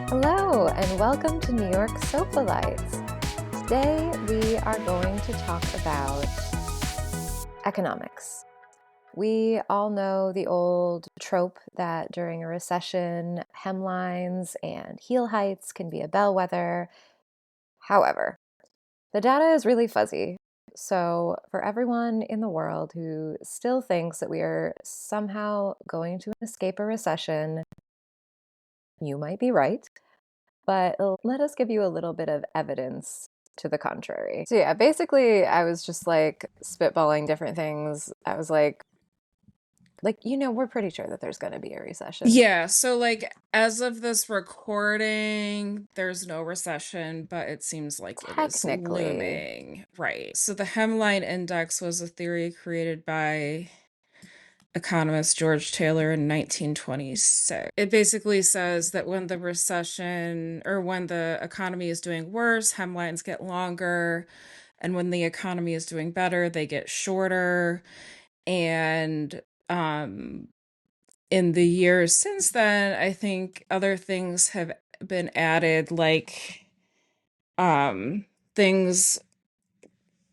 Hello, and welcome to New York Sofalites. Today, we are going to talk about economics. We all know the old trope that during a recession, hemlines and heel heights can be a bellwether. However, the data is really fuzzy. So, for everyone in the world who still thinks that we are somehow going to escape a recession, you might be right. But let us give you a little bit of evidence to the contrary. So, yeah, basically, I was just like spitballing different things. I was we're pretty sure that there's going to be a recession. Yeah, so as of this recording, there's no recession, but it seems like it is Technically. looming. Right. So the Hemline Index was a theory created by economist George Taylor in 1926. It basically says that when the recession or when the economy is doing worse, hemlines get longer, and when the economy is doing better, they get shorter. And in the years since then, I think other things have been added, like things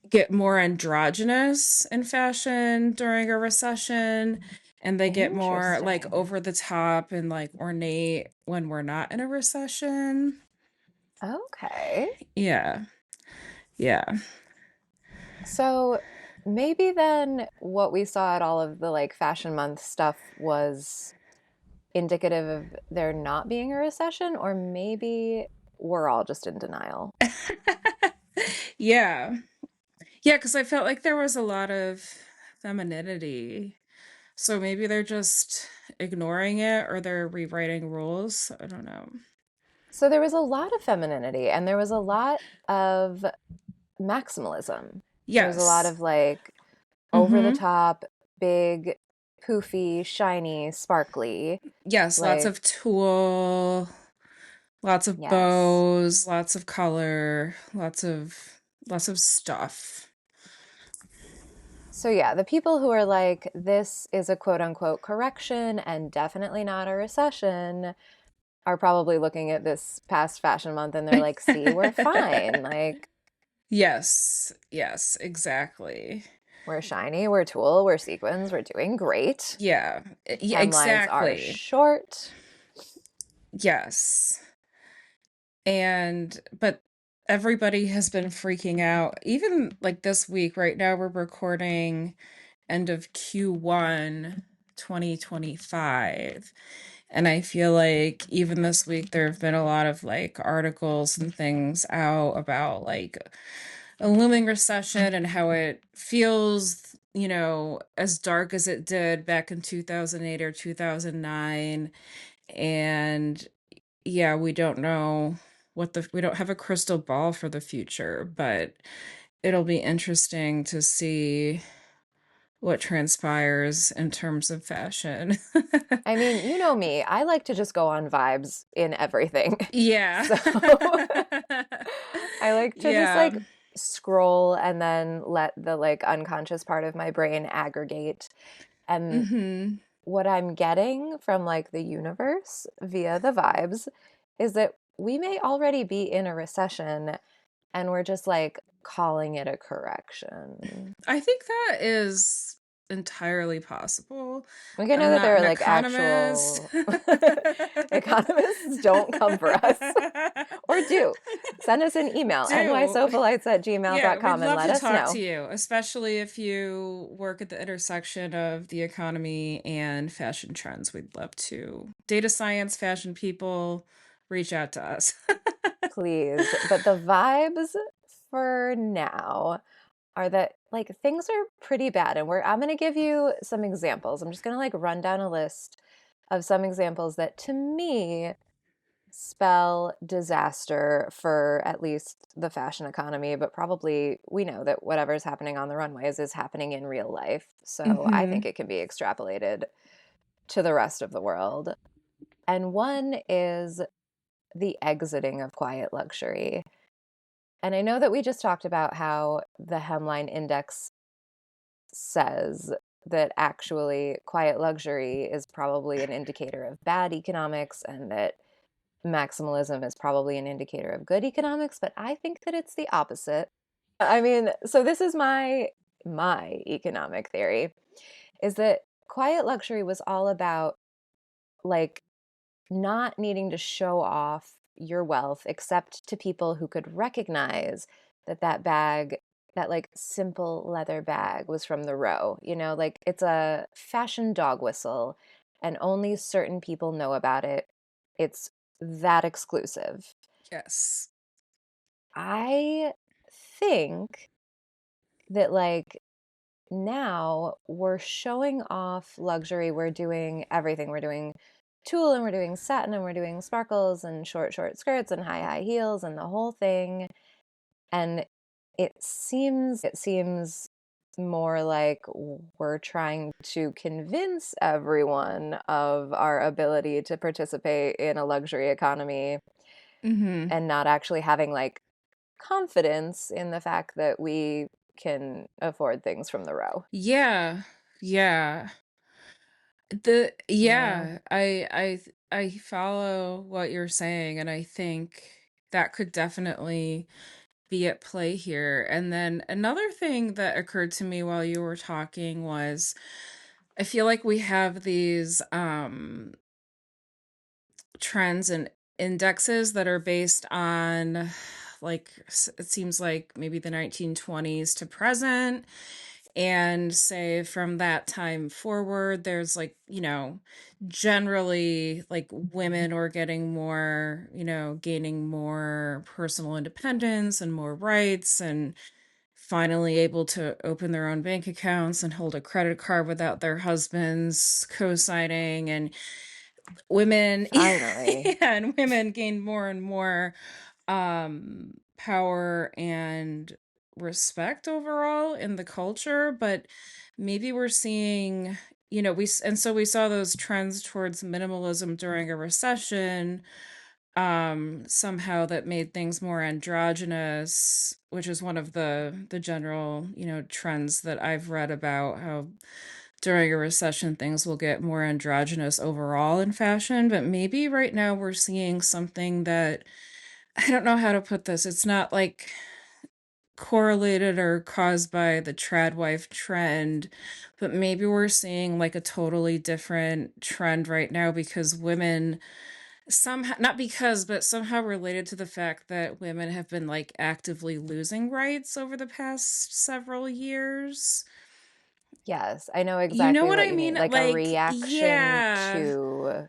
get more androgynous in fashion during a recession, and they get more like Interesting. over the top and like ornate when we're not in a recession. Okay. Yeah. Yeah. So maybe then what we saw at all of the like Fashion Month stuff was indicative of there not being a recession, or maybe we're all just in denial. Yeah. Yeah, because I felt like there was a lot of femininity. So maybe they're just ignoring it or they're rewriting rules. I don't know. So there was a lot of femininity and there was a lot of maximalism. There was a lot Yes. of like over the Mm-hmm. top, big, poofy, shiny, sparkly. Yes, lots Like, of tulle, lots of yes. bows, lots of color, lots of stuff. So, yeah, the people who are like, this is a quote unquote correction and definitely not a recession are probably looking at this past fashion month and they're like, see, we're fine. Like, Yes, yes, exactly. we're shiny, we're tulle, we're sequins, we're doing great. Yeah, yeah, Hemlines are exactly. short. Yes. But everybody has been freaking out. Even like this week, right now, we're recording end of Q1 2025. And I feel like even this week, there have been a lot of like articles and things out about like a looming recession and how it feels, as dark as it did back in 2008 or 2009. And yeah, we don't know we don't have a crystal ball for the future, but it'll be interesting to see what transpires in terms of fashion. I mean, you know me, I like to just go on vibes in everything. Yeah. So I like to just Yeah. like scroll and then let the like unconscious part of my brain aggregate. And Hmm. what I'm getting from like the universe via the vibes is that we may already be in a recession and we're just like calling it a correction. I think that is entirely possible. Like I know I'm that not there are an like economist. actual economists don't come for us. Or do. Send us an email, Do. nysofalites at Yeah, we'd gmail.com and love let to us talk to know. you, especially if you work at the intersection of the economy and fashion trends. We'd love to. Data science, fashion people, reach out to us. Please. But the vibes for now are that like things are pretty bad and I'm going to give you some examples. I'm just going to like run down a list of some examples that to me spell disaster for at least the fashion economy, but probably we know that whatever's happening on the runways is happening in real life. So I think Hmm. it can be extrapolated to the rest of the world. And one is the exiting of quiet luxury. And I know that we just talked about how the hemline index says that actually quiet luxury is probably an indicator of bad economics and that maximalism is probably an indicator of good economics, but I think that it's the opposite. I mean, so this is my economic theory is that quiet luxury was all about like not needing to show off your wealth except to people who could recognize that that bag, that like simple leather bag was from the row, like it's a fashion dog whistle and only certain people know about it. It's that exclusive. Yes. I think that like now we're showing off luxury. We're doing everything. We're doing tulle and we're doing satin and we're doing sparkles and short skirts and high heels and the whole thing. And it seems more like we're trying to convince everyone of our ability to participate in a luxury economy Mhm. and not actually having like confidence in the fact that we can afford things from the row. Yeah. Yeah. You know? I follow what you're saying, and I think that could definitely be at play here. And then another thing that occurred to me while you were talking was I feel like we have these trends and indexes that are based on it seems like maybe the 1920s to present, and say from that time forward there's generally like women are getting more, gaining more personal independence and more rights, and finally able to open their own bank accounts and hold a credit card without their husbands co-signing, and women Finally. yeah, and women gain more and more power and respect overall in the culture. But maybe we're seeing, and so we saw those trends towards minimalism during a recession, somehow that made things more androgynous, which is one of the general, trends that I've read about, how during a recession things will get more androgynous overall in fashion. But maybe right now we're seeing something that, I don't know how to put this. It's not like correlated or caused by the trad wife trend, but maybe we're seeing like a totally different trend right now because women somehow, not because, but somehow related to the fact that women have been like actively losing rights over the past several years. Yes, I know You know exactly what what I you mean. mean? Like a Like, reaction yeah. to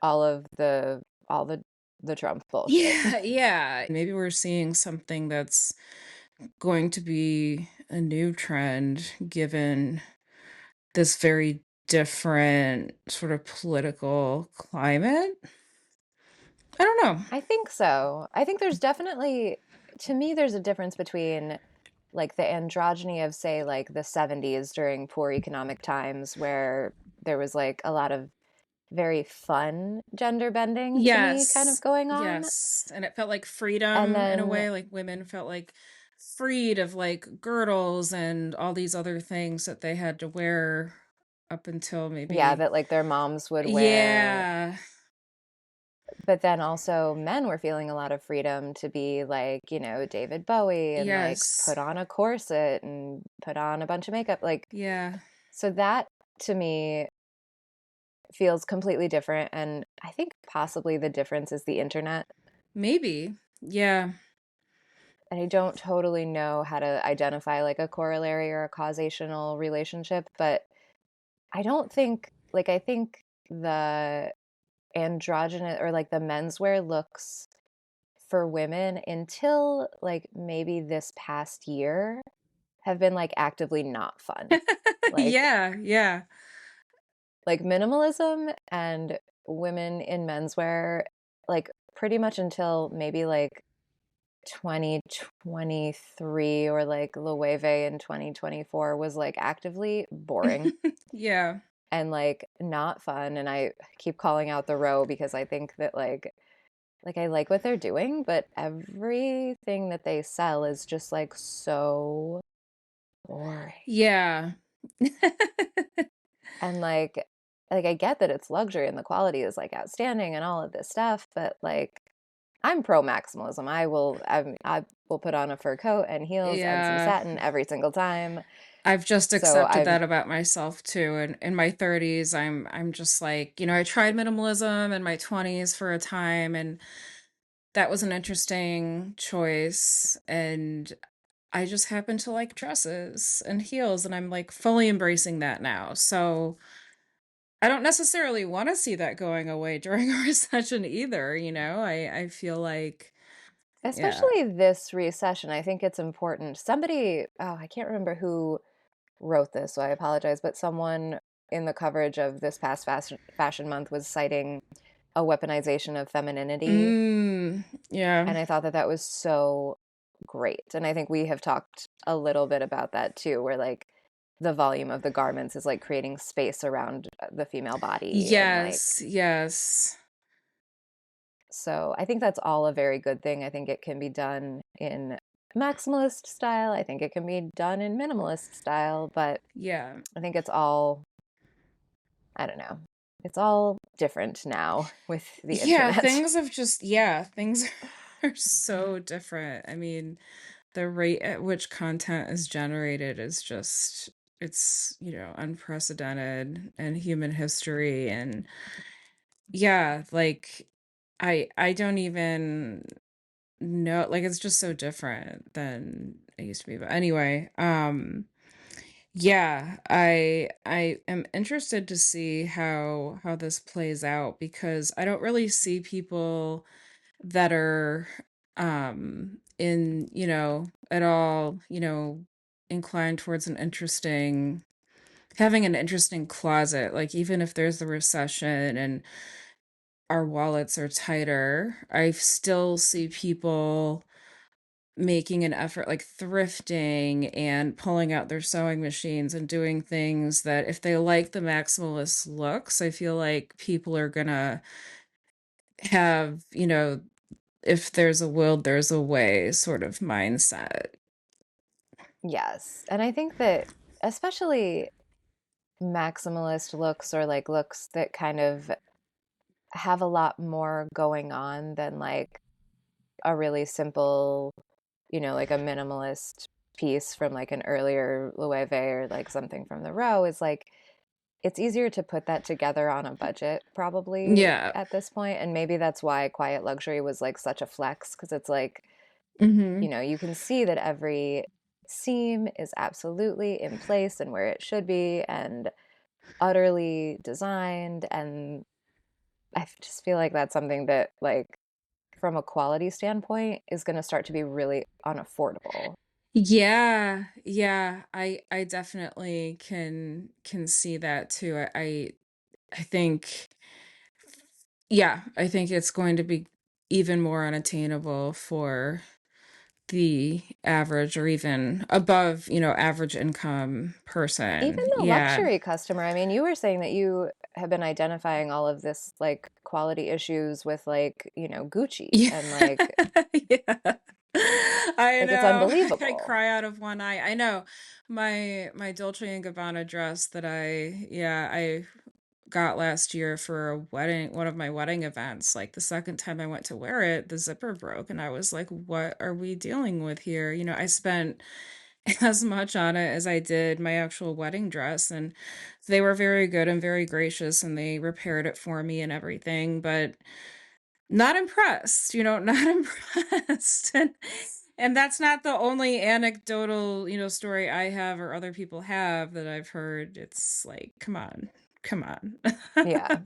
all of the Trump bullshit. Yeah, yeah. Maybe we're seeing something that's going to be a new trend given this very different sort of political climate. I don't know. I think so. I think there's definitely, to me, there's a difference between like the androgyny of, say, like the 70s during poor economic times where there was like a lot of very fun gender bending to me kind of Yes. going on. Yes. And it felt like And freedom in a then, way, like women felt like freed of like girdles and all these other things that they had to wear up until yeah, maybe. that like their moms would wear. Yeah. But then also men were feeling a lot of freedom to be like, David Bowie and like Yes. put on a corset and put on a bunch of makeup. Like, Yeah. so that to me feels completely different. And I think possibly the difference is the internet. Maybe. Yeah. And I don't totally know how to identify like a corollary or a causational relationship, but I don't think, like, I think the androgynous or like the menswear looks for women until like maybe this past year have been like actively not fun. Like Yeah. Yeah. like minimalism and women in menswear, like pretty much until maybe like 2023 or like Loewe in 2024 was like actively boring Yeah. and like not fun. And I keep calling out the row because I think that like I like what they're doing, but everything that they sell is just like so boring. Yeah. And like like I get that it's luxury and the quality is like outstanding and all of this stuff, but like I'm pro maximalism. I will put on a fur coat and heels and some Yeah. satin every single time. I've just So accepted I've that about myself too. And in my 30s, I'm just like, I tried minimalism in my 20s for a time, and that was an interesting choice. And I just happen to like dresses and heels, and I'm like fully embracing that now. So I don't necessarily want to see that going away during a recession either, I feel like, yeah. especially this recession, I think it's important. Somebody, oh, I can't remember who wrote this, so I apologize, but someone in the coverage of this past fashion month was citing a weaponization of femininity, Yeah. and I thought that that was so great. And I think we have talked a little bit about that too, where like the volume of the garments is like creating space around the female body and like Yes, yes. so I think that's all a very good thing. I think it can be done in maximalist style. I think it can be done in minimalist style, but Yeah. I think it's all, I don't know. It's all different now with the Yeah, internet. things are so different. I mean, the rate at which content is generated is just it's, unprecedented in human history. And yeah, like I don't even know, like it's just so different than it used to be. But anyway, yeah, I am interested to see how this plays out, because I don't really see people that are in, at all, inclined towards an interesting having an interesting closet. Like, even if there's a recession and our wallets are tighter, I still see people making an effort, like thrifting and pulling out their sewing machines and doing things that, if they like the maximalist looks, I feel like people are gonna have, if there's a will, there's a way sort of mindset. Yes. And I think that especially maximalist looks or like looks that kind of have a lot more going on than like a really simple, like a minimalist piece from like an earlier Loewe or like something from the row is like it's easier to put that together on a budget probably Yeah. at this point. And maybe that's why quiet luxury was like such a flex because it's like, Mhm. you can see that every seam is absolutely in place and where it should be and utterly designed. And I just feel like that's something that like from a quality standpoint is going to start to be really unaffordable. Yeah, yeah, I definitely can see that too. I think, yeah, I think it's going to be even more unattainable for the average, or even above, average income Even person. the Yeah. luxury customer, I mean, you were saying that you have been identifying all of this like quality issues with like, Gucci Yeah. and like Yeah. I it's know. I unbelievable. cry out of one eye. I know. My Dolce& and Gabbana dress that I got last year for a wedding, one of my wedding events. Like, the second time I went to wear it, the zipper broke, and I was like, "What are we dealing with here?" I spent as much on it as I did my actual wedding dress, and they were very good and very gracious, and they repaired it for me and everything, but not impressed, not impressed. And that's not the only anecdotal, story I have or other people have that I've heard. It's like, come on, come on. Yeah.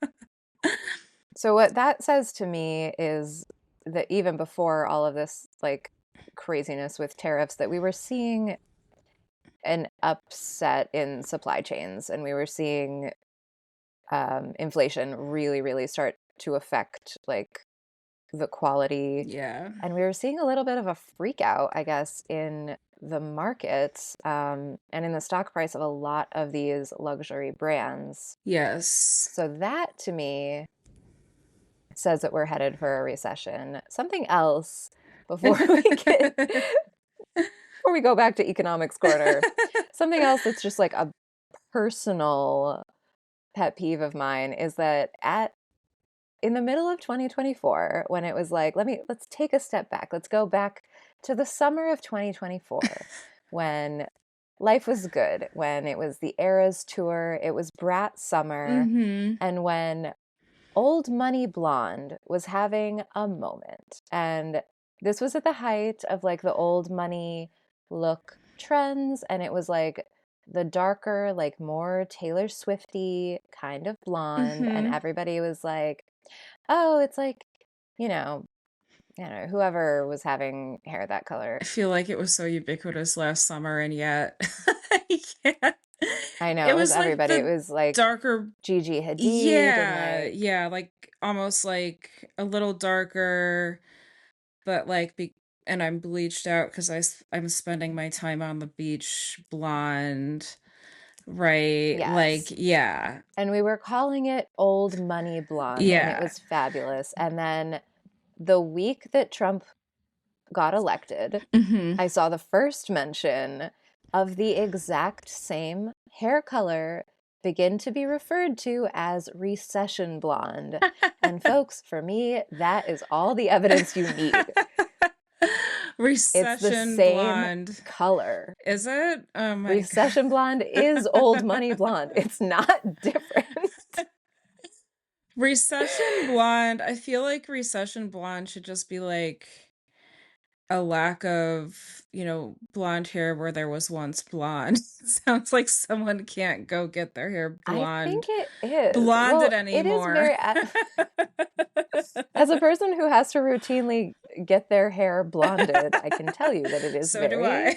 So what that says to me is that even before all of this like craziness with tariffs that we were seeing an upset in supply chains and we were seeing inflation really, really start to affect like the quality. Yeah. And we were seeing a little bit of a freak out, I guess, in the markets and in the stock price of a lot of these luxury brands. Yes. So that to me says that we're headed for a recession. Something else before we get before we go back to economics corner. Something else that's just like a personal pet peeve of mine is that at in the middle of 2024, when it was like, let's take a step back. Let's go back to the summer of 2024 when life was good, when it was the Eras tour, it was Brat summer, Mhm. and when Old Money Blonde was having a moment. And this was at the height of like the old money look trends. And it was like the darker, like more Taylor Swifty kind of blonde. And Mhm. everybody was like, oh, it's like, you know, whoever was having hair that color. I feel like it was so ubiquitous last summer, and yet yeah. I know It it was was like everybody. It the was like darker. Gigi Hadid and Yeah, like, yeah, like, almost, like, a little darker, but, like, and I'm bleached out 'cause I'm spending my time on the beach blonde, right? Like, yes. yeah. And we were calling it Old Money Blonde, and it Yeah. was fabulous. And then the week that Trump got elected, Mhm. I saw the first mention of the exact same hair color begin to be referred to as recession blonde. And folks, for me, that is all the evidence you need. It's the Recession same blonde. color. Is it? Oh my Recession blonde is Old Money Blonde. It's not different. Recession blonde, I feel like recession blonde should just be like a lack of, blonde hair where there was once blonde. Sounds like someone can't go get their hair I think blonde it is. blonded Well, it is anymore. very, as a person who has to routinely get their hair blonded, I can tell you that it is So do very I.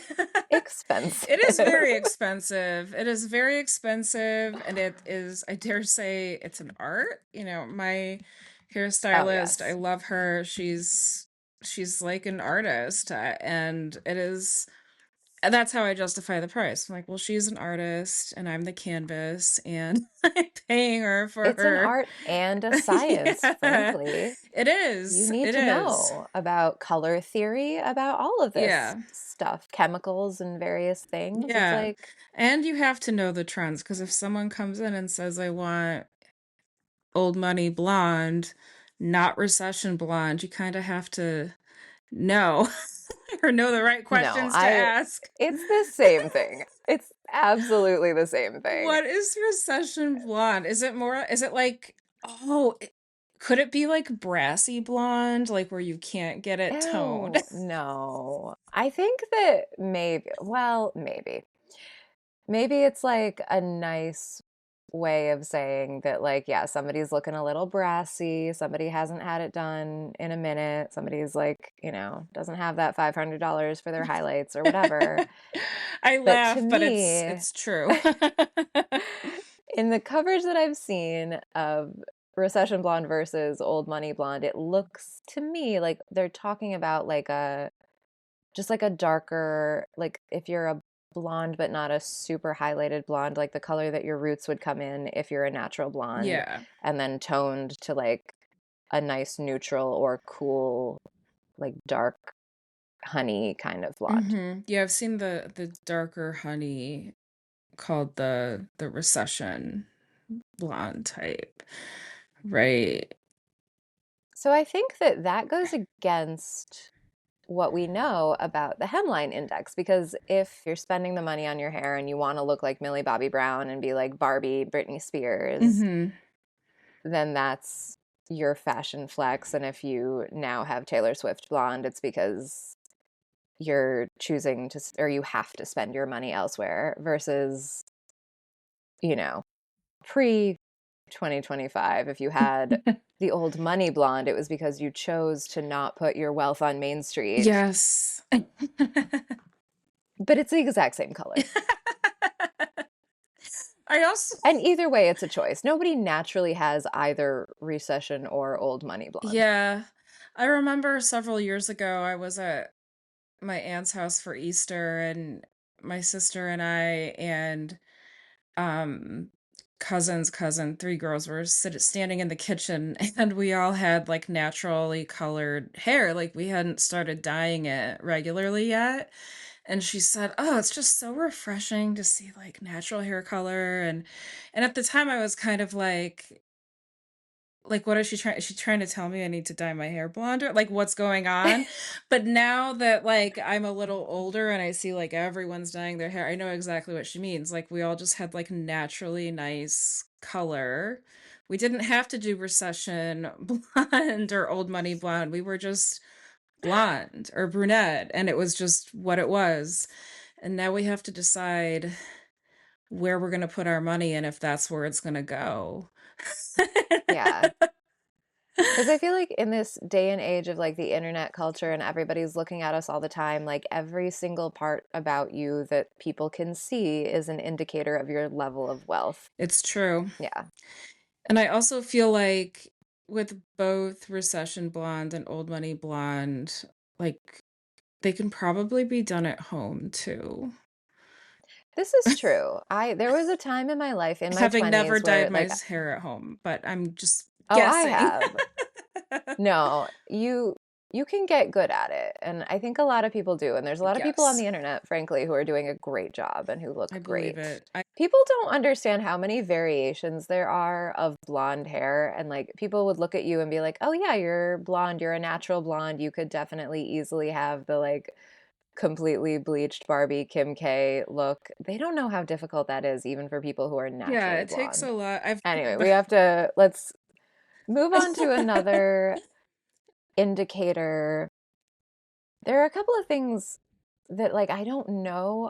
expensive. It is very expensive. It is very expensive, and it is, I dare say, it's an art. My Oh, hairstylist, I yes. love her. She's like an artist, and it is, and that's how I justify the price. I'm like, well, she's an artist, and I'm the canvas, and I'm paying her for It's an her. art and a science, Yeah, frankly. it You is. need It to is. know about color theory, about all of this Yeah. stuff, chemicals and various things. It's Yeah. like, And you have to know the trends, because if someone comes in and says, I want old money blonde, not recession blonde, you kind of have to know or know the right no, questions to ask. it's the same thing. It's absolutely the same thing. What is recession blonde? Is it like, oh, could it be like brassy blonde, like where you can't get it toned? Ew, no. I think that maybe. Maybe it's like a nice way of saying that, like, yeah, somebody's looking a little brassy, somebody hasn't had it done in a minute, somebody's like, doesn't have that $500 for their highlights or whatever. I But to laugh, but it's me, it's true. in the coverage that I've seen of Recession Blonde versus Old Money Blonde, it looks to me like they're talking about like just like a darker, like if you're a blonde but not a super highlighted blonde, like the color that your roots would come in if you're a natural blonde, Yeah. and then toned to like a nice neutral or cool, like dark honey kind of blonde. Yeah, I've seen the darker honey called the recession blonde type, right? So I think that that goes against what we know about the hemline index, because if you're spending the money on your hair and you want to look like Millie Bobby Brown and be like Barbie, Britney Spears, Mhm. then that's your fashion flex. And if you now have Taylor Swift blonde, it's because you're choosing to, or you have to spend your money elsewhere versus, you know, pre 2025. If you had the old money blonde, it was because you chose to not put your wealth on Main Street, Yes. but it's the exact same color. I also And either way, it's a choice. Nobody naturally has either recession or old money blonde. Yeah. I remember several years ago, I was at my aunt's house for Easter, and my sister and I and um cousin, three girls were standing in the kitchen, and we all had like naturally colored hair, like we hadn't started dyeing it regularly yet. And she said, "Oh, it's just so refreshing to see, like, natural hair color," and at the time, I was kind of like, what is she trying is she trying to tell me I need to dye my hair blonder? Like, what's going on? But now that, like, I'm a little older and I see, like, everyone's dyeing their hair, I know exactly what she means. Like, we all just had, like, naturally nice color. We didn't have to do recession blonde or old money blonde. We were just blonde or brunette, and it was just what it was. And now we have to decide where we're gonna put our money and if that's where it's gonna go. Yeah. Because I feel like in this day and age of like the internet culture and everybody's looking at us all the time, like every single part about you that people can see is an indicator of your level of wealth. It's true. Yeah. And I also feel like with both Recession Blonde and Old Money Blonde, like, they can probably be done at home too. This is true. There was a time in my life in my Having never 20s dyed where my like hair at home, but I'm just oh, I guessing. have. No, you can get good at it, and I think a lot of people do, and there's a lot of people on Yes, the internet, frankly, who are doing a great job and who I look believe great. it. I People don't understand how many variations there are of blonde hair, and like people would look at you and be like, "Oh yeah, you're blonde, you're a natural blonde. You could definitely easily have the like completely bleached Barbie Kim K look." They don't know how difficult that is even for people who are yeah, naturally it takes a blonde. lot. I've Anyway, we have to let's move on to another indicator. There are a couple of things that like I don't know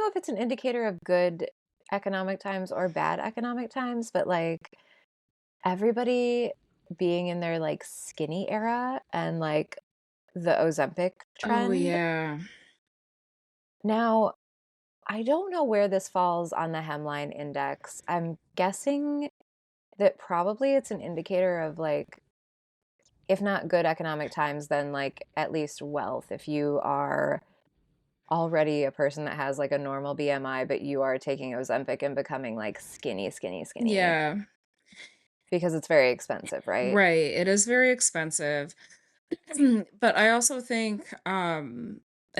if it's an indicator of good economic times or bad economic times, but like everybody being in their like skinny era and like the Ozempic Oh, trend. yeah. Now, I don't know where this falls on the hemline index. I'm guessing that probably it's an indicator of like if not good economic times, then like at least wealth. If you are already a person that has like a normal BMI, but you are taking Ozempic and becoming like skinny, skinny, skinny Yeah, because it's very expensive, right? right, it is very expensive. But I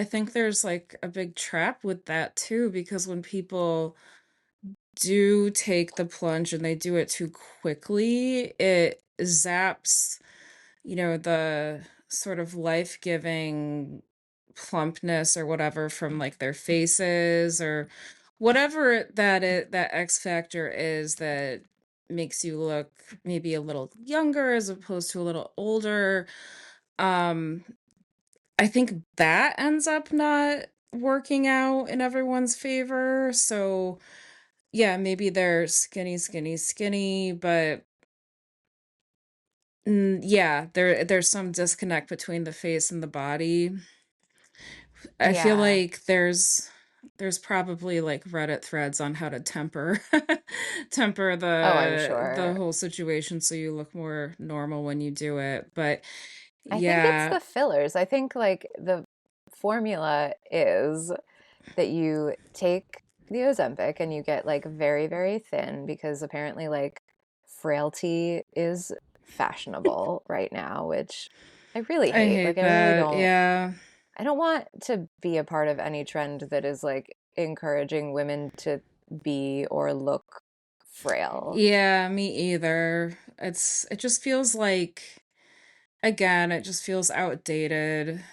think there's, like, a big trap with that too, because when people do take the plunge and they do it too quickly, it zaps, the sort of life-giving plumpness or whatever from, like, their faces or whatever that X factor is that makes you look maybe a little younger as opposed to a little older. Um, I think that ends up not working out in everyone's favor, so, yeah, maybe they're skinny, skinny, skinny, but yeah, there's some disconnect between the face and the body. I feel Yeah. like there's probably, like, Reddit threads on how to temper temper Oh, I'm the sure. whole situation so you look more normal when you do it, but I think it's yeah. the fillers. I think like the formula is that you take the Ozempic and you get like very, very thin because apparently like frailty is fashionable right now, which I really I hate. Like hate I really that, don't yeah. I don't want to be a part of any trend that is like encouraging women to be or look frail. Yeah, me either. It just feels like again, it just feels outdated.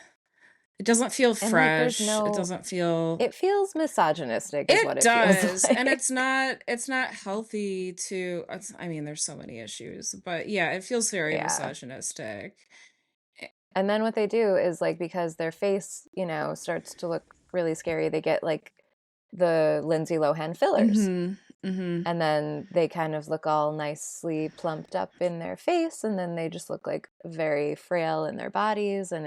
It doesn't feel And like fresh. It doesn't feel it feels misogynistic is what it it feels does, and like. it's not healthy to I mean, there's so many issues, but yeah, it feels very Yeah. misogynistic. Eh, And then what they do is like because their face, starts to look really scary, they get like the Lindsay Lohan fillers. mhm. Mhm. And then they kind of look all nicely plumped up in their face and then they just look like very frail in their bodies and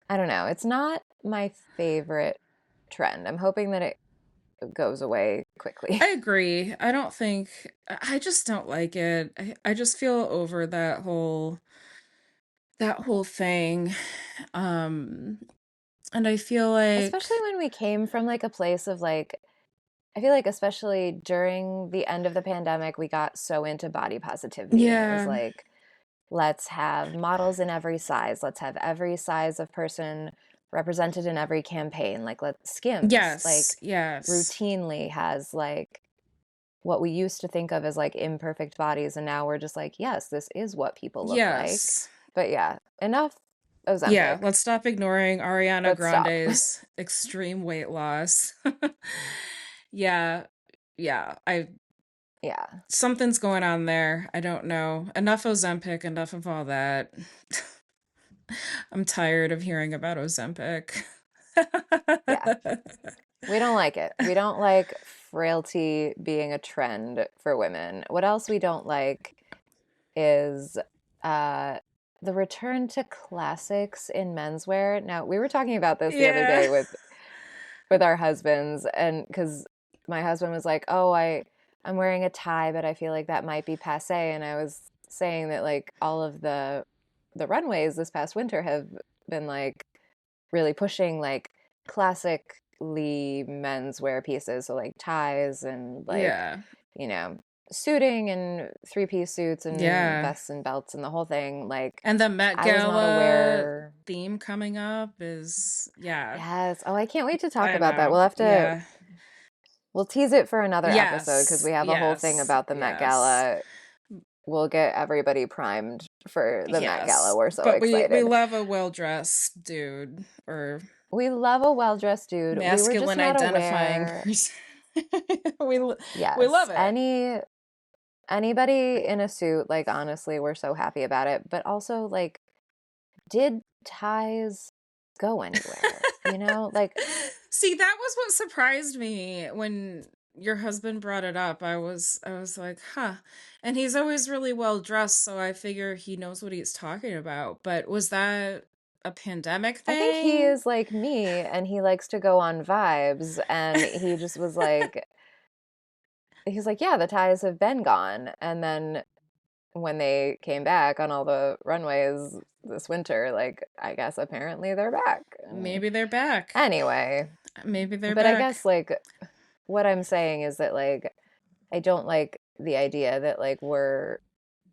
I don't know, it's not my favorite trend. I'm hoping that it goes away quickly. I agree. I don't think I just don't like it. I just feel over that whole thing. Um and I feel like Especially when we came from like a place of like I feel like especially during the end of the pandemic, we got so into body positivity and it was yeah, like, let's have models in every size. Let's have every size of person represented in every campaign. Like, Skims, Yes, like, yes, routinely has like what we used to think of as like imperfect bodies, and now we're just like, yes, this is what people look like. yes. But yeah, enough Yeah, Ozempic. let's stop ignoring Ariana Let's stop. Grande's extreme weight loss. Yeah, yeah, I Yeah. something's going on there. I don't know. Enough Ozempic, enough of all that. I'm tired of hearing about Ozempic. Yeah. We don't like it. We don't like frailty being a trend for women. What else we don't like is uh the return to classics in menswear. Now, we were talking about this the other Yeah. day with our husbands, and because my husband was like, "Oh, I'm wearing a tie, but I feel like that might be passé." And I was saying that like all of the runways this past winter have been like really pushing like classically menswear pieces, so like ties and like, Yeah. you know, suiting and three-piece suits and Yeah. vests and belts and the whole thing. Like, And the Met I was not Gala aware. theme coming up is, yeah, Yes. Oh, I can't wait to talk I about that. know. Yeah. We'll tease it for another episode because Yes. we have a whole thing Yes. about the Met Yes. Gala. We'll get everybody primed for the Met Gala. Yes. We're so But we excited. love a well-dressed dude or We love a well-dressed dude. We were just masculine not identifying aware. person. we l- we Yes. love it. Anybody in a suit, like, honestly, we're so happy about it. But also, like, did ties go anywhere? You know? Like, See, that was what surprised me when your husband brought it up. I was like, "Huh." And he's always really well dressed, so I figure he knows what he's talking about. But was that a pandemic I think he thing? is like me and he likes to go on vibes. And he just was like, he's like, yeah, the ties have been gone. And then when they came back on all the runways this winter, like, I guess apparently they're back. And Maybe they're back. anyway, Maybe they're but I back. guess like what I'm saying is that like I don't like the idea that like we're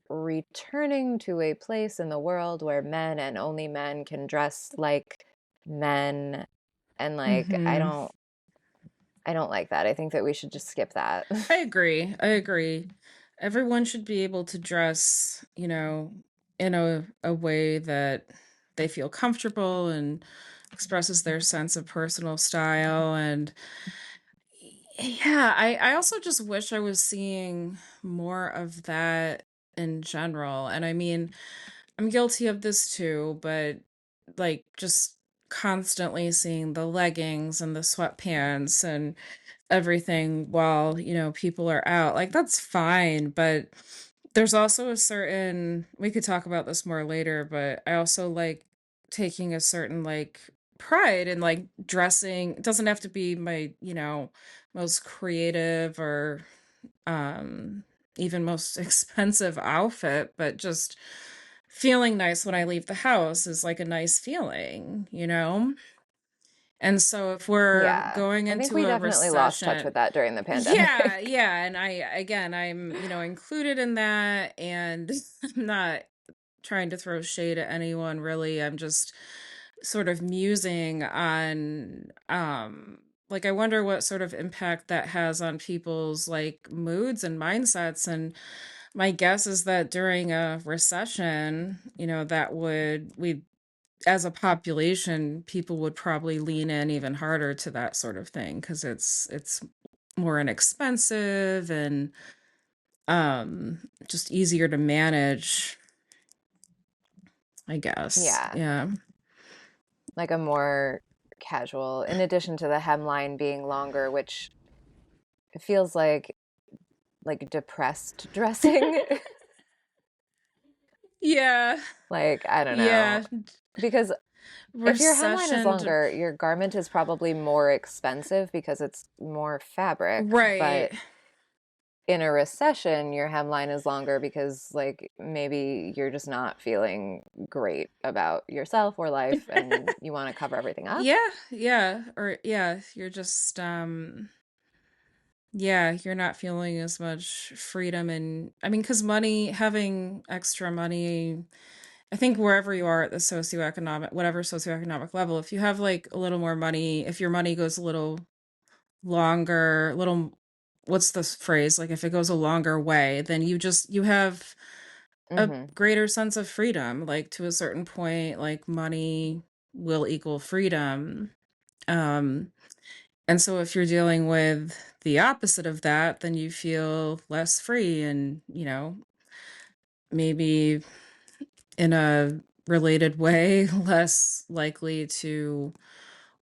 returning to a place in the world where men and only men can dress like men, and like Mhm. I don't like that. I think that we should just skip that. I agree. I agree. Everyone should be able to dress, in a way that they feel comfortable and expresses their sense of personal style. And yeah, I also just wish I was seeing more of that in general. And I mean, I'm guilty of this too, but like just constantly seeing the leggings and the sweatpants and everything while, people are out. Like that's fine, but there's also a certain we could talk about this more later, but I also like taking a certain like pride in like dressing. It doesn't have to be my, most creative or um even most expensive outfit, but just feeling nice when I leave the house is like a nice feeling, you know? And so if we're Yeah. going I think into we a definitely lost touch with recession, that during the yeah, pandemic. yeah, and I'm, included in that, and I'm not trying to throw shade at anyone really. I'm just sort of musing on like I wonder what sort of impact that has on people's like moods and mindsets, and my guess is that during a recession, that we as a population, people would probably lean in even harder to that sort of thing because it's more inexpensive and just easier to manage, I guess. Yeah. Yeah. Like a more casual, in addition to the hemline being longer, which feels like depressed dressing. Yeah. Like, I don't know. Yeah. Because if your hemline is Recession. longer, your garment is probably more expensive because it's more fabric. Right. But in a recession, your hemline is longer because, like, maybe you're just not feeling great about yourself or life and you want to cover everything up. Yeah, yeah. Or yeah, you're just yeah, you're not feeling as much freedom. And I mean, because money, having extra money I think wherever you are at the socioeconomic whatever socioeconomic level, if you have, like, a little more money, if your money goes a little longer, little what's this phrase? Like, if it goes a longer way, then you have a Hmm. greater sense of freedom, like, to a certain point, like, money will equal freedom, um, and so if you're dealing with the opposite of that, then you feel less free and, maybe in a related way, less likely to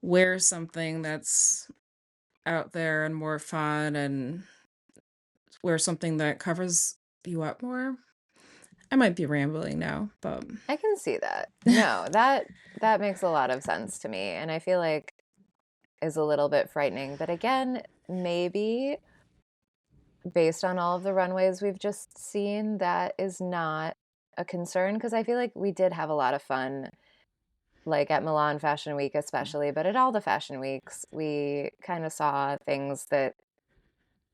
wear something that's out there and more fun and wear something that covers you up more. I might be rambling now, but I can see that. No, that makes a lot of sense to me, and I feel like is a little bit frightening. But again, maybe based on all of the runways we've just seen, that is not a concern because I feel like we did have a lot of fun, like at Milan Fashion Week, especially, but at all the fashion weeks, we kind of saw things that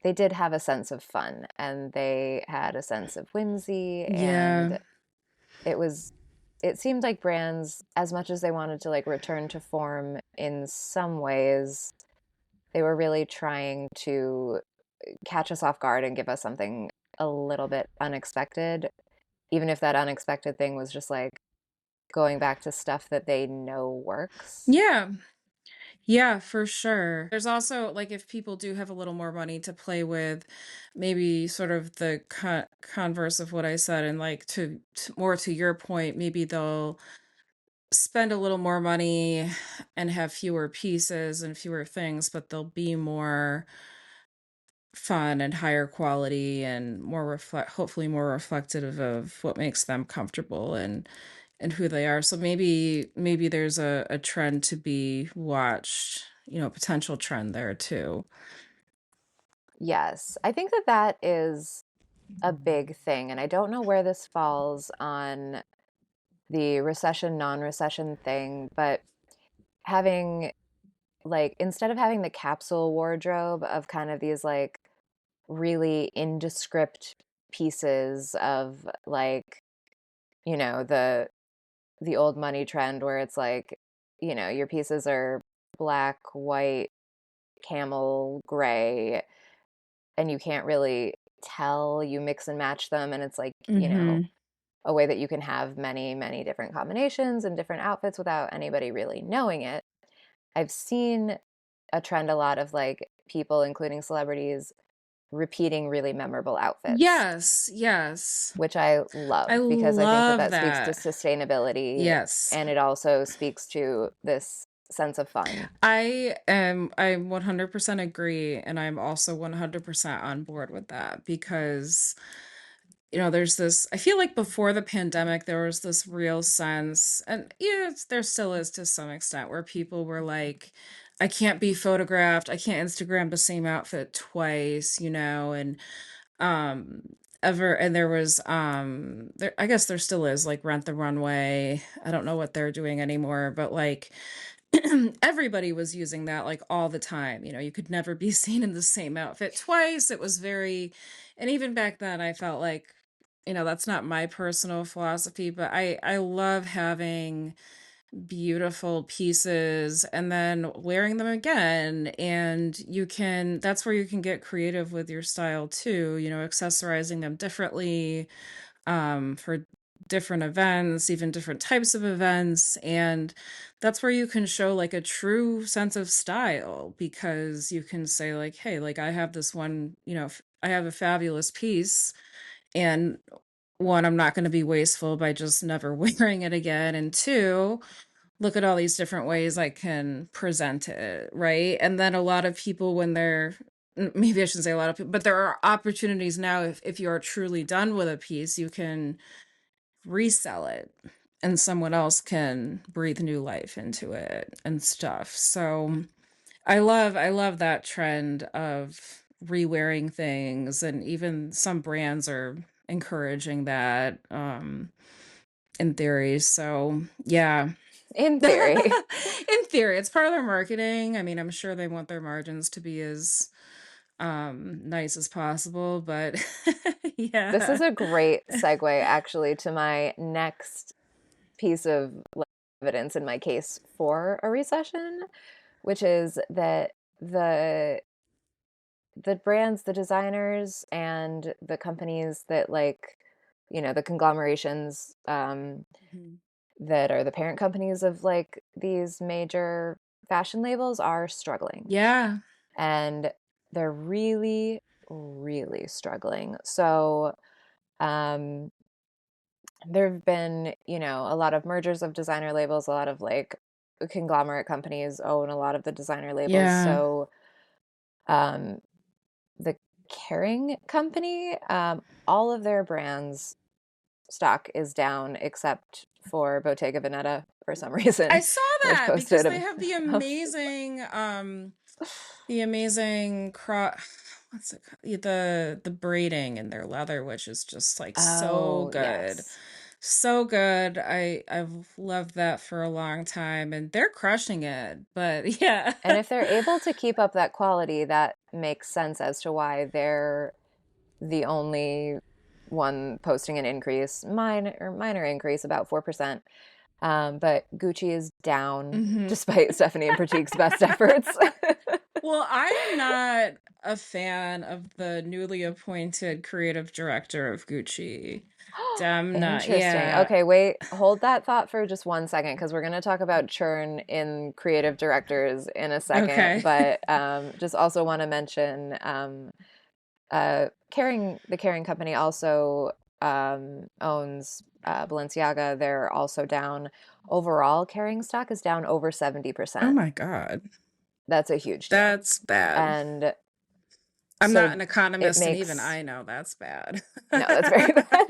they did have a sense of fun and they had a sense of whimsy. yeah. And it was, it seemed like brands, as much as they wanted to like return to form in some ways, they were really trying to catch us off guard and give us something a little bit unexpected, even if that unexpected thing was just like going back to stuff that they know works. Yeah. Yeah, for sure. There's also like if people do have a little more money to play with, maybe sort of the converse of what I said, and like more to your point, maybe they'll spend a little more money and have fewer pieces and fewer things, but they'll be more fun and higher quality and more hopefully more reflective of what makes them comfortable and who they are. So maybe there's a trend to be watched, potential trend there too. Yes, I think that that is a big thing. And I don't know where this falls on the recession, non recession thing, but having like, instead of having the capsule wardrobe of kind of these like really indescript pieces of like, you know, the old money trend where it's like, your pieces are black, white, camel, gray, and you can't really tell. You mix and match them, and it's like, Mhm. a way that you can have many, many different combinations and different outfits without anybody really knowing it. I've seen a trend a lot of like people, including celebrities, repeating really memorable outfits, Yes, yes. which I I love because I think that love that speaks to that. sustainability Yes. and it also speaks to this sense of fun. I 100% agree, and I'm also 100% on board with that because there's this I feel like before the pandemic there was this real sense, and there still is to some extent, where people were like, I can't be photographed, I can't Instagram the same outfit twice, and um ever and there was there I guess there still is like Rent the Runway. I don't know what they're doing anymore, but like everybody was using that like all the time. You could never be seen in the same outfit twice. It was very, and even back then I felt like, that's not my personal philosophy, but I love having beautiful pieces and then wearing them again. And that's where you can get creative with your style too, accessorizing them differently, for different events, even different types of events. And that's where you can show like a true sense of style, because you can say, like, hey, like I have this one, I have a fabulous piece. And one, I'm not going to be wasteful by just never wearing it again. And two, look at all these different ways I can present it, right? And then a lot of people, when maybe I shouldn't say a lot of people, but there are opportunities now, if you are truly done with a piece, you can resell it and someone else can breathe new life into it and stuff. So I love that trend of re-wearing things, and even some brands are encouraging that, in theory. So yeah. In theory. In theory, it's part of their marketing. I mean, I'm sure they want their margins to be as nice as possible, but This is yeah. a great segue actually to my next piece of like, evidence in my case for a recession, which is that the the brands, the designers, and the companies that like, the conglomerations Mhm. that are the parent companies of like these major fashion labels are struggling. Yeah. And they're really, really struggling. So, um, there have been, a lot of mergers of designer labels, a lot of like conglomerate companies own a lot of the designer labels. Yeah. So, um, the Caring company, all of their brands stock is down except for Bottega Veneta for some I reason, saw which that because posted they have a the amazing what's it called? The braiding in their leather, which is just like so oh, good. yes. So good. I've loved that for a long time and they're crushing it. But yeah. And if they're able to keep up that quality, that makes sense as to why they're the only one posting an increase, minor increase, about 4%. But Gucci is down Mhm. despite Stephanie and Pratik's best efforts. Well, I am not a fan of the newly appointed creative director of Gucci. I'm not. Interesting. Yeah. Okay, wait, hold that thought for just one second because we're going to talk about churn in creative directors in a second. Okay. But just also want to mention the Caring company also owns Balenciaga. They're also down. Overall, Caring stock is down over Oh 70%. my God. That's a huge deal. That's bad. And I'm not so an it economist, and even makes, I know that's bad. no, that's very bad.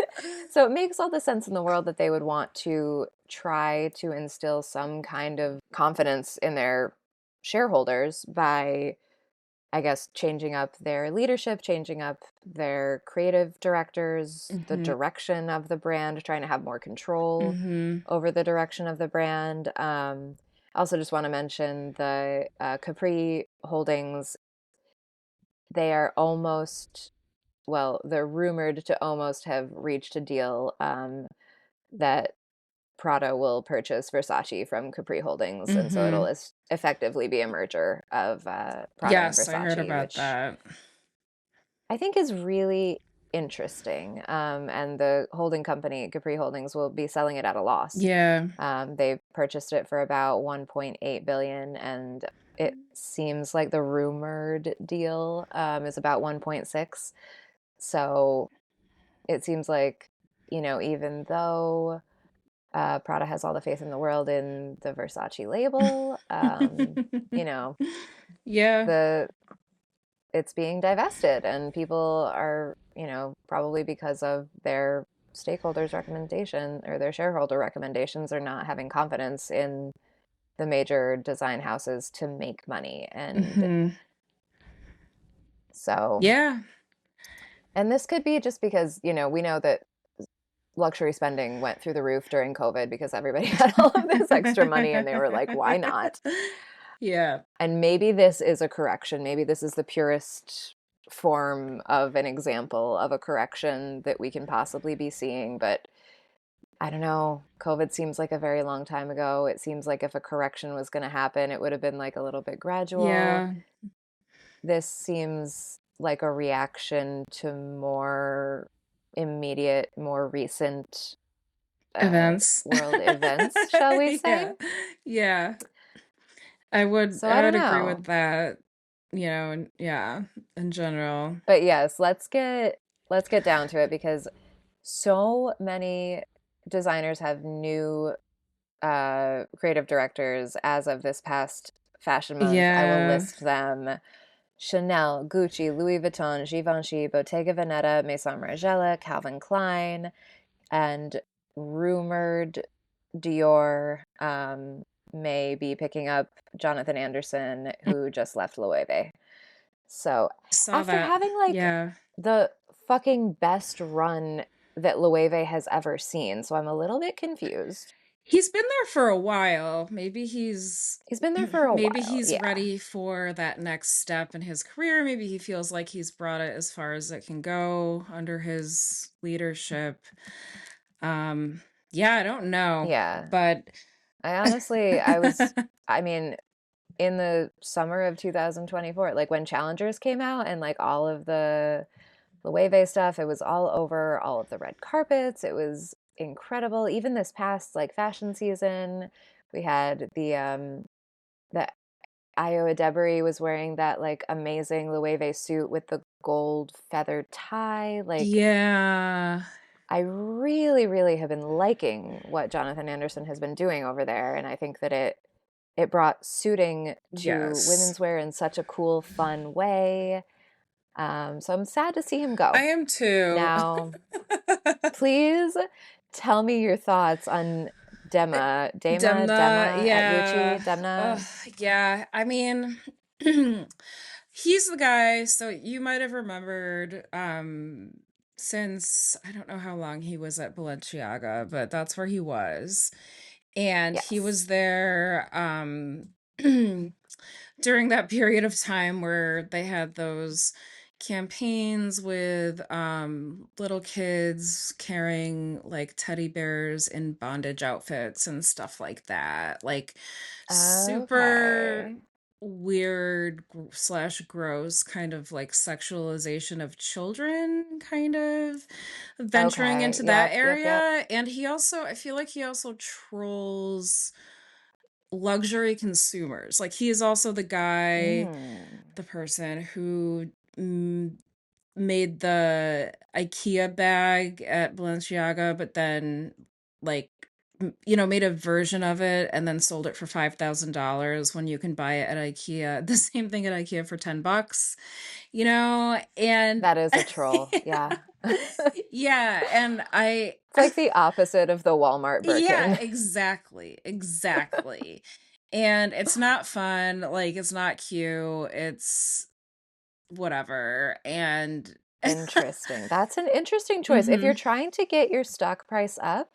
So it makes all the sense in the world that they would want to try to instill some kind of confidence in their shareholders by, I guess, changing up their leadership, changing up their creative directors, the Mhm. direction of the brand, trying to have more control Mhm. over the direction of the brand. I also just want to mention the Capri Holdings. They are almost, well, they're rumored to almost have reached a deal that Prada will purchase Versace from Capri Holdings. And so it'll Mhm. effectively be a merger of Prada and Yes, I heard Versace, about which that. I think is really interesting. And the holding company, Capri Holdings, will be selling it at a loss. Yeah. They purchased it for about 1.8 billion, and it seems like the rumored deal is about 1.6. So it seems like, even though Prada has all the faith in the world in the Versace label, you know, Yeah. the it's being divested, and people are, probably because of their stakeholders' recommendation or their shareholder recommendations, are not having confidence in the major design houses to make money. And Mhm. so, Yeah. and this could be just because, we know that luxury spending went through the roof during COVID because everybody had all of this extra money and they were like, why not? Yeah. And maybe this is a correction. Maybe this is the purest form of an example of a correction that we can possibly be seeing. But I don't know. COVID seems like a very long time ago. It seems like if a correction was going to happen, it would have been like a little bit gradual. Yeah. This seems like a reaction to more immediate, more recent Events. world events, shall we say? Yeah. Yeah. So I I don't would agree with know. that, and yeah, in general. But yes, let's get down to it because so many designers have new creative directors as of this past fashion month. I will Yeah. list them: Chanel, Gucci, Louis Vuitton, Givenchy, Bottega Veneta, Maison Margiela, Calvin Klein, and rumored Dior may be picking up Jonathan Anderson, who just left Loewe. So Saw after that. having like Yeah. the fucking best run that Loewe has ever seen, so I'm a little bit confused. He's been there for a while. He's been there for a Maybe while, he's yeah. ready for that next step in his career. Maybe he feels like he's brought it as far as it can go under his leadership. Um Yeah, I don't know, Yeah. but I honestly, I mean, in the summer of 2024, like when Challengers came out and like all of the Loewe stuff, it was all over all of the red carpets. It was incredible. Even this past like fashion season, we had the Iowa Debris was wearing that like amazing Loewe suit with the gold feathered tie. Like yeah. I really, really have been liking what Jonathan Anderson has been doing over there, and I think that it brought suiting to Yes. women's wear in such a cool, fun way. So I'm sad to see him I go. am too. Now, please tell me your thoughts on Demna, Dema at yeah. Gucci. Demna, Yeah. I mean, he's the guy, so you might have remembered since I don't know how long he was at Balenciaga, but that's where he was. And he yes. was there during that period of time where they had those campaigns with little kids carrying like teddy bears in bondage outfits and stuff like that, like super Okay. weird slash gross kind of like sexualization of children, kind of venturing Okay. into that Yep, yep, yep. area. And he also, I feel like he also trolls luxury consumers. Like he is also the guy, Mm. the person who made the IKEA bag at Balenciaga, but then like made a version of it and then sold it for $5,000 when you can buy it at IKEA. The same thing at IKEA for $10, and That is a troll. Yeah. yeah, and I It's like the opposite of the Walmart yeah, Birkin. exactly, exactly. And it's not fun, like, it's not cute, it's whatever, and Interesting. That's an interesting choice. If you're Mhm. trying to get your stock price up,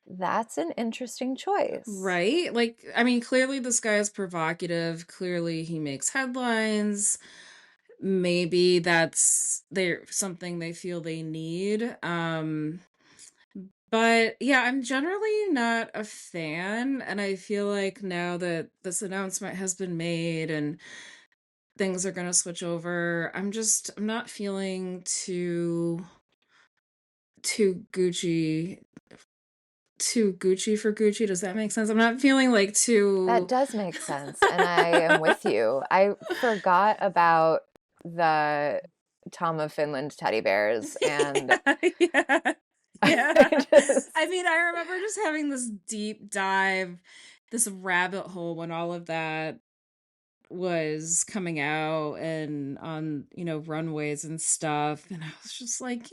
that's an interesting choice. Right? Like, I mean, clearly this guy is provocative, clearly he makes headlines, maybe that's they're something they feel they need, but yeah, I'm generally not a fan, and I feel like now that this announcement has been made and things are gonna switch over, I'm not feeling too Gucci for Gucci. Does that make sense? I'm not feeling like That too does make sense, and I am with you. I forgot about the Tom of Finland teddy bears, and yeah, yeah, yeah. I just, I mean, I remember just having this deep dive, this rabbit hole when all of that was coming out and on, runways and stuff. And I was just like,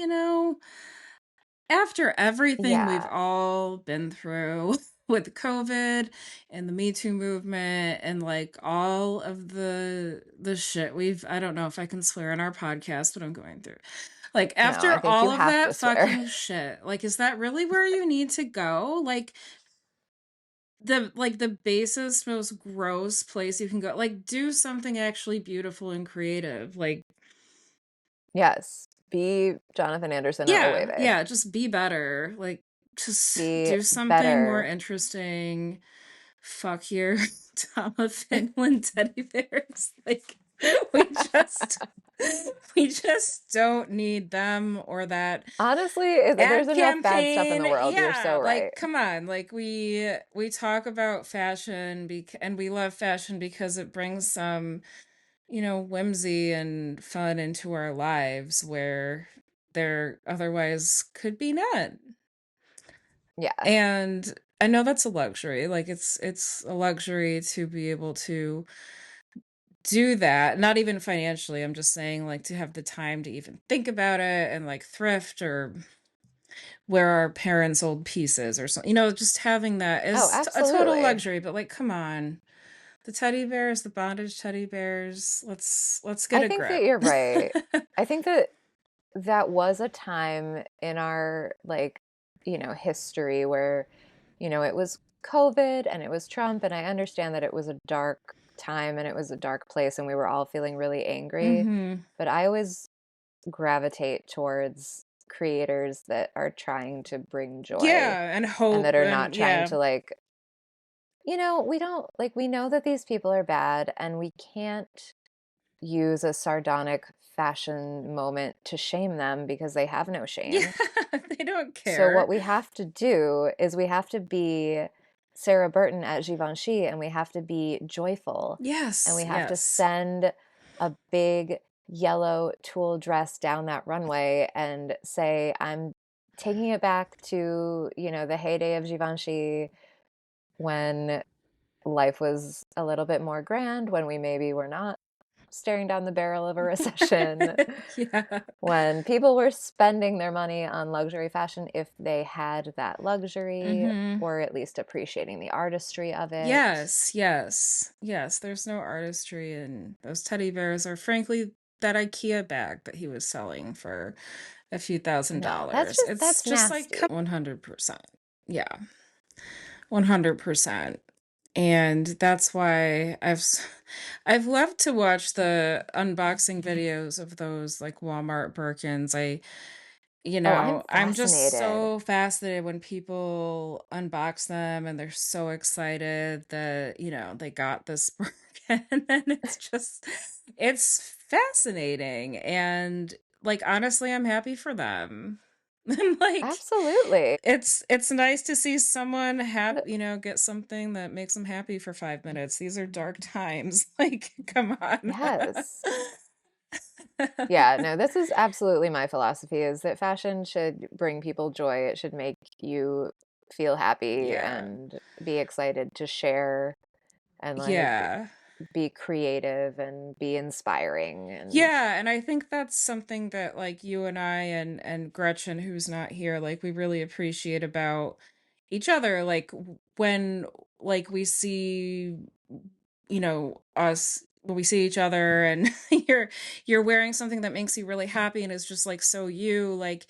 after everything we've yeah, all been through with COVID and the Me Too movement and like all of the shit I don't know if I can swear on our podcast, but I'm going through. Like no, I after think you all of have that to swear. fucking shit, like is that really where you need to go? Like the basest, most gross place you can go. Like do something actually beautiful and creative. Like Yes, be Jonathan Anderson at yeah, Loewe. yeah, just be better. Like just Be do something more better. interesting. Fuck your Tom of Finland teddy bears. Like we just we just don't need them or that Honestly, there's ad enough bad stuff in campaign. the world. You're Yeah, so like right. come on. Like we talk about fashion and we love fashion because it brings some, whimsy and fun into our lives where there otherwise could be none. Yeah. And I know that's a luxury. Like it's a luxury to be able to do that. Not even financially. I'm just saying like to have the time to even think about it and like thrift or wear our parents' old pieces or something. Just having that Oh, is a total absolutely. luxury, but like come on. The teddy bears, the bondage teddy bears, let's get I a think that grip. you're right. I think that that was a time in our like, history where, it was COVID and it was Trump, and I understand that it was a dark time and it was a dark place and we were all feeling really angry, Mhm. but I always gravitate towards creators that are trying to bring joy Yeah, and and that hope are not and trying yeah. to like, we don't like, we know that these people are bad and we can't use a sardonic fashion moment to shame them because they have no Yeah, shame. they don't So what care. we have to do is we have to be Sarah Burton at Givenchy and we have to be joyful and Yes, we have to yes. send a big yellow tulle dress down that runway and say, I'm taking it back to, the heyday of Givenchy when life was a little bit more grand, when we maybe were not staring down the barrel of a recession, Yeah. when people were spending their money on luxury fashion if they had that luxury, Mhm. or at least appreciating the artistry of it. Yes, yes, yes, there's no artistry in those teddy bears or frankly, that IKEA bag that he was selling for a few thousand No, dollars. It's that's just like, nasty. 100%. Yeah, 100%. And that's why I've loved to watch the unboxing videos of those, like, Walmart Birkins. Oh, I'm I'm just fascinated. so fascinated when people unbox them and they're so excited that, they got this Birkin, and then it's fascinating, and, like, honestly, I'm happy for them. I'm like, Absolutely. it's nice to see someone get something that makes them happy for 5 minutes. These are dark times, like, come on. Yes. Yeah, no, this is absolutely my philosophy is that fashion should bring people joy. It should make you feel happy Yeah. and be excited to share and like Yeah. be creative and be inspiring and Yeah, and I think that's something that, like, you and I and Gretchen, who's not here, like, we really appreciate about each other, like, when, like, we see, us when we see each other and you're wearing something that makes you really happy and is just, like, so you, like,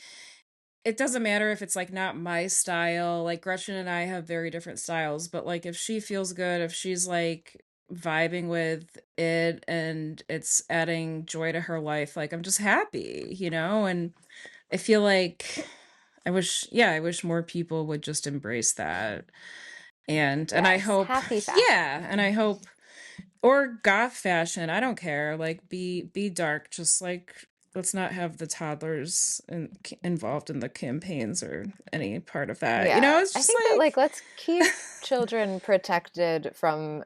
it doesn't matter if it's, like, not my style, like, Gretchen and I have very different styles, but, like, if she feels good, if she's, like, vibing with it and it's adding joy to her life, like, I'm just happy, and I feel like I wish more people would just embrace that, and I yes, hope happy fashion. yeah, and I hope or goth fashion, I don't care, like, be dark, just, like, let's not have the toddlers involved in the campaigns or any part of that, Yeah, it's I just think that like like let's keep children protected from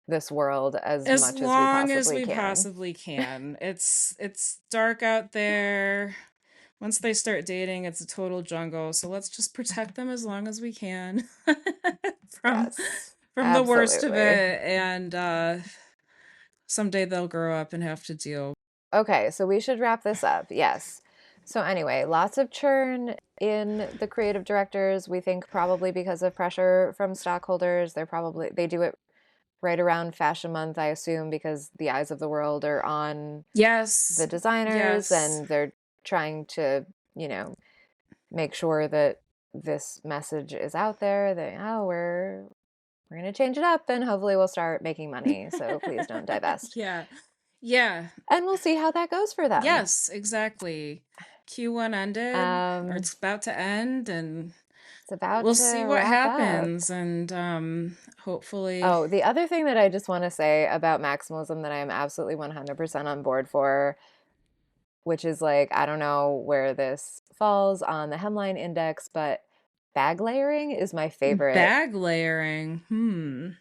this world as as much as we long as possibly we can. possibly can. It's dark out there. Once they start dating, it's a total jungle, so let's just protect them as long as we can from Yes, the worst of absolutely. it, and, someday they'll grow up and have to deal. Okay, so we should wrap this up. Yes. So anyway, lots of churn in the creative directors. We think probably because of pressure from stockholders. They do it right around Fashion Month, I assume, because the eyes of the world are on the Yes, designers yes. and they're trying to, make sure that this message is out there that we're going to change it up and hopefully we'll start making money. So please don't divest. Yeah. Yeah. And we'll see how that goes for them. Yes, exactly. Q1 ended, or Um, it's about to end, and it's about we'll to see what wrap up. happens, and, hopefully. Oh, the other thing that I just want to say about maximalism that I am absolutely 100% on board for, which is like, I don't know where this falls on the hemline index, but bag layering is Bag layering,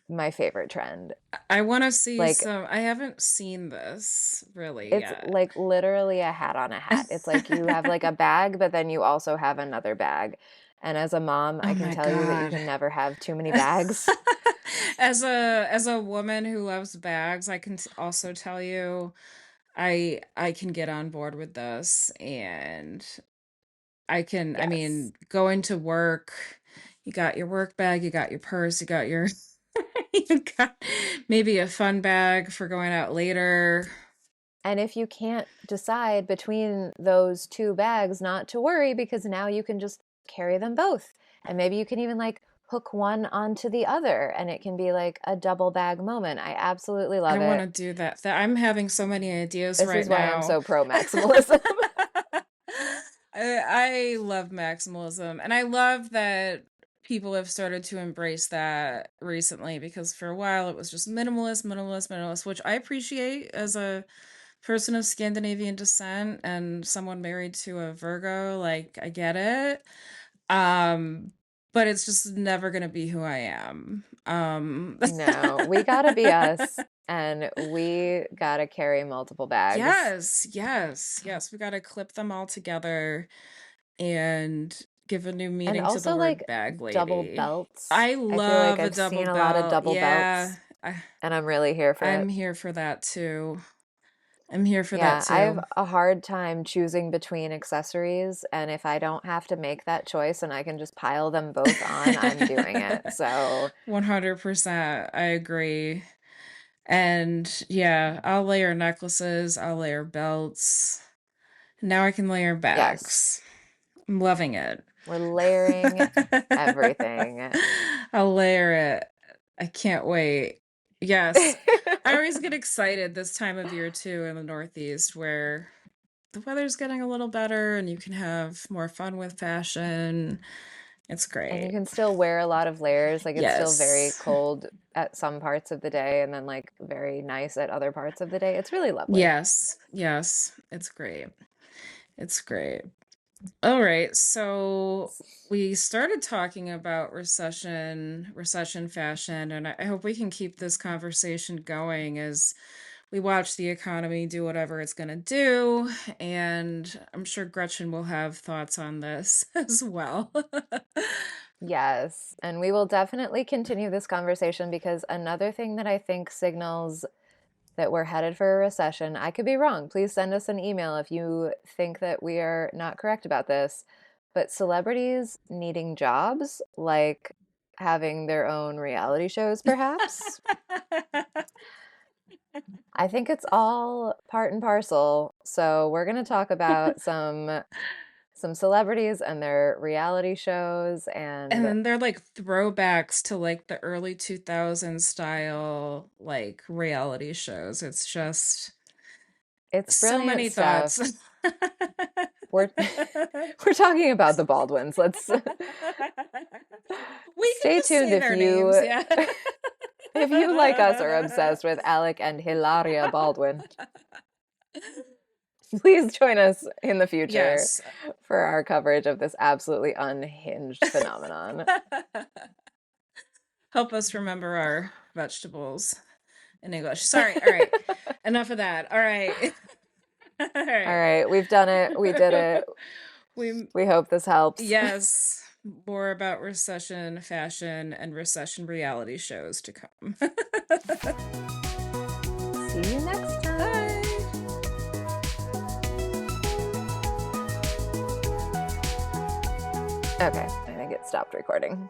my favorite trend. I wanna see Like some I haven't seen this really it's yet. like literally a hat on a hat. It's like you have like a bag, but then you also have another bag. And as a mom, Oh I can my tell you that you god. can never have too many bags. As a woman who loves bags, I can also tell you I can get on board with this, and I Yes. mean, going to work, you got your work bag, you got your purse, you got your you got maybe a fun bag for going out later. And if you can't decide between those two bags, not to worry because now you can just carry them both. And maybe you can even like hook one onto the other and it can be like a double bag moment. I absolutely I love wanna it. do that. I'm having so many ideas This right is why I'm now. so pro maximalism. I love maximalism, and I love that people have started to embrace that recently because for a while it was just minimalist, minimalist, minimalist, which I appreciate as a person of Scandinavian descent and someone married to a Virgo, like I get it. Um, but it's just never gonna be who I am. No, we gotta be us, and we gotta carry multiple bags. Yes, yes, yes. We gotta clip them all together and give a new And meaning to the also word like bag double lady. belts. I I feel like love a I've double seen a lot of belt. double Yeah, belts, and I'm really here for I'm it. here for that too. I'm here for that Yeah, I have too. a hard time choosing between accessories, and if I don't have to make that choice and I can just pile them both on, I'm doing it. So, 100%. I agree. And yeah, I'll layer necklaces, I'll layer belts. Now I can layer yes, bags. I'm loving it. we're layering everything. I'll layer it. I can't wait. Yes. I always get excited this time of year too in the Northeast where the weather's getting a little better and you can have more fun with fashion. It's And you great. can still wear a lot of layers. Like it's still very Yes. cold at some parts of the day and then like very nice at other parts of the day. It's really lovely. Yes. Yes. It's great. It's great. All right. So we started talking about recession fashion, and I hope we can keep this conversation going as we watch the economy do whatever it's going to do. And I'm sure Gretchen will have thoughts on this as well. Yes, and we will definitely continue this conversation because another thing that I think signals that we're headed for a recession, I could be wrong. Please send us an email if you think that we are not correct about this. But celebrities needing jobs, like having their own reality shows, perhaps, I think it's all part and parcel. So we're going to talk about some celebrities and their reality shows And and then they're like throwbacks to like the early 2000s style like reality shows. It's just it's so brilliant many stuff. thoughts. We're we're talking about the Baldwins. Let's We could stay just tuned say their names, yeah. if you like us are obsessed with Alec and Hilaria Baldwin. Please join us in the future Yes. for our coverage of this absolutely unhinged phenomenon. Help us remember our vegetables in English. Sorry. All right. Enough of that. All right. All All right. right, we've done it. We did it. We We hope this helps. Yes, more about recession fashion and recession reality shows to come. See you next time. Bye. Okay, I think it stopped recording.